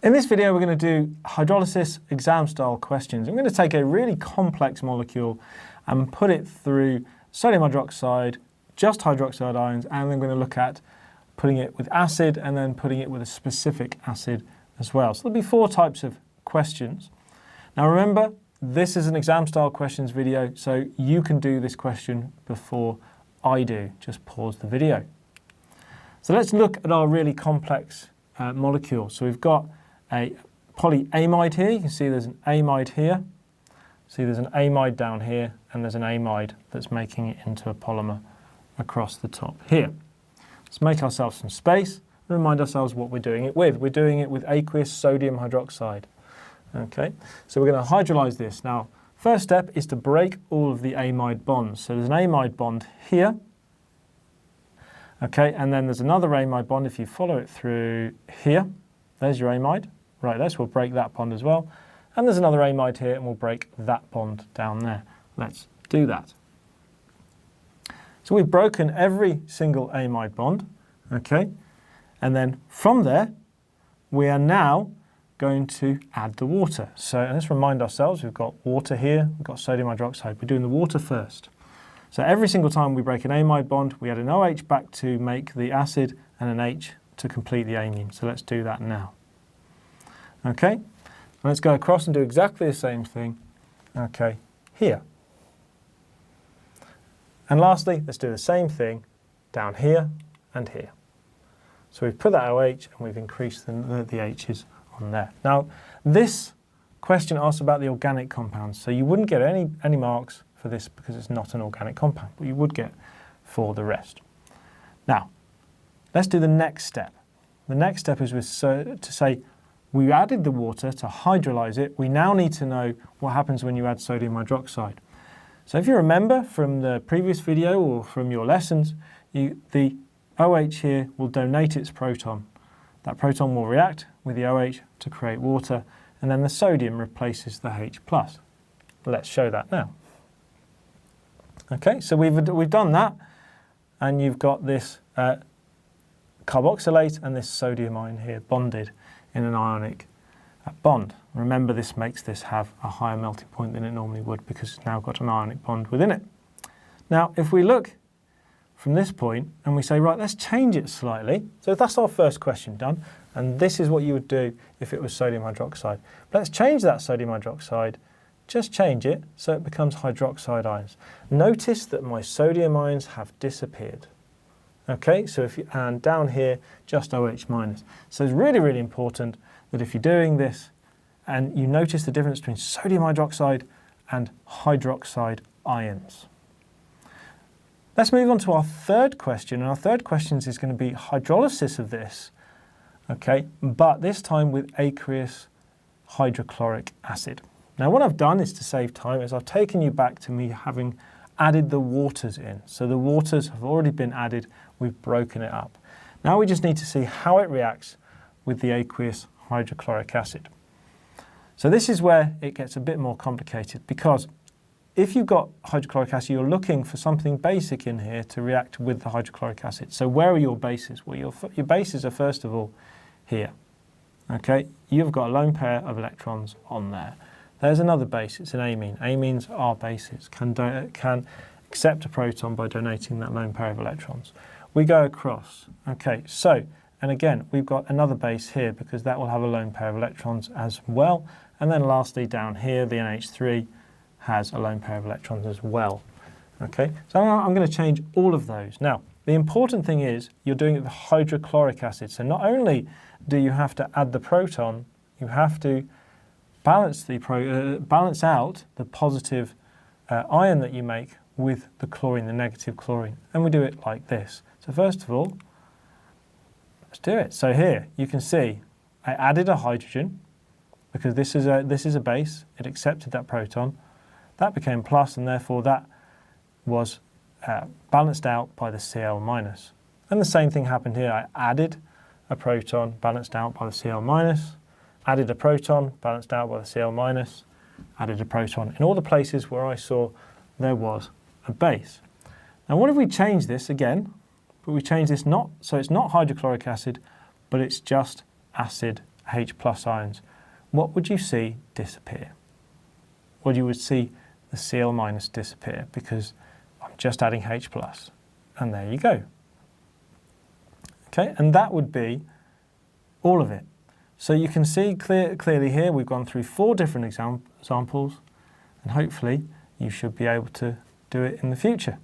In this video, we're going to do hydrolysis exam-style questions. I'm going to take a really complex molecule and put it through sodium hydroxide, just hydroxide ions, and then we're going to look at putting it with acid and then putting it with a specific acid as well. So there'll be 4 types of questions. Now remember, this is an exam-style questions video, so you can do this question before I do. Just pause the video. So let's look at our really complex molecule. So we've got a polyamide here. You can see there's an amide here. See there's an amide down here, and there's an amide that's making it into a polymer across the top here. Let's make ourselves some space and remind ourselves what we're doing it with. We're doing it with aqueous sodium hydroxide. Okay, so we're going to hydrolyze this. Now, first step is to break all of the amide bonds. So there's an amide bond here. Okay, and then there's another amide bond if you follow it through here. There's your amide. Right, we'll break that bond as well. And there's another amide here, and we'll break that bond down there. Let's do that. So we've broken every single amide bond, okay? And then from there, we are now going to add the water. So let's remind ourselves, we've got water here, we've got sodium hydroxide. We're doing the water first. So every single time we break an amide bond, we add an OH back to make the acid and an H to complete the amine. So let's do that now. Okay, and let's go across and do exactly the same thing, okay, here. And lastly, let's do the same thing down here and here. So we've put that OH and we've increased the H's on there. Now, this question asks about the organic compounds. So you wouldn't get any marks for this because it's not an organic compound, but you would get for the rest. Now, let's do the next step. The next step is to say, we added the water to hydrolyze it. We now need to know what happens when you add sodium hydroxide. So if you remember from the previous video or from your lessons, the OH here will donate its proton. That proton will react with the OH to create water, and then the sodium replaces the H+. Let's show that now. Okay, so we've done that, and you've got this carboxylate and this sodium ion here bonded in an ionic bond. Remember, this makes this have a higher melting point than it normally would because it's now got an ionic bond within it. Now, if we look from this point and we say, right, let's change it slightly. So that's our first question done, and this is what you would do if it was sodium hydroxide. But let's change that sodium hydroxide, just change it so it becomes hydroxide ions. Notice that my sodium ions have disappeared. Okay, so and down here, just OH minus. So it's really, really important that if you're doing this and you notice the difference between sodium hydroxide and hydroxide ions. Let's move on to our third question. And our third question is going to be hydrolysis of this, okay, but this time with aqueous hydrochloric acid. Now what I've done is to save time is I've taken you back to me having added the waters in. So the waters have already been added, we've broken it up. Now we just need to see how it reacts with the aqueous hydrochloric acid. So this is where it gets a bit more complicated because if you've got hydrochloric acid, you're looking for something basic in here to react with the hydrochloric acid. So where are your bases? Well, your bases are first of all here. Okay, you've got a lone pair of electrons on there. There's another base, it's an amine. Amines are bases, can accept a proton by donating that lone pair of electrons. We go across, okay, so, and again, we've got another base here because that will have a lone pair of electrons as well. And then lastly, down here, the NH3 has a lone pair of electrons as well. Okay, so I'm going to change all of those. Now, the important thing is you're doing it with hydrochloric acid. So not only do you have to add the proton, you have to balance out the positive ion that you make with the chlorine, the negative chlorine. And we do it like this. So first of all, let's do it. So here you can see I added a hydrogen because this is a base. It accepted that proton. That became plus, and therefore that was balanced out by the Cl minus. And the same thing happened here. I added a proton, balanced out by the Cl minus. Added a proton, balanced out by the Cl minus, added a proton in all the places where I saw there was a base. Now what if we change this again, but we change this so it's not hydrochloric acid, but it's just acid H plus ions, what would you see disappear? Well, you would see the Cl minus disappear because I'm just adding H plus, and there you go. Okay, and that would be all of it. So you can see clearly here we've gone through 4 different examples, and hopefully you should be able to do it in the future.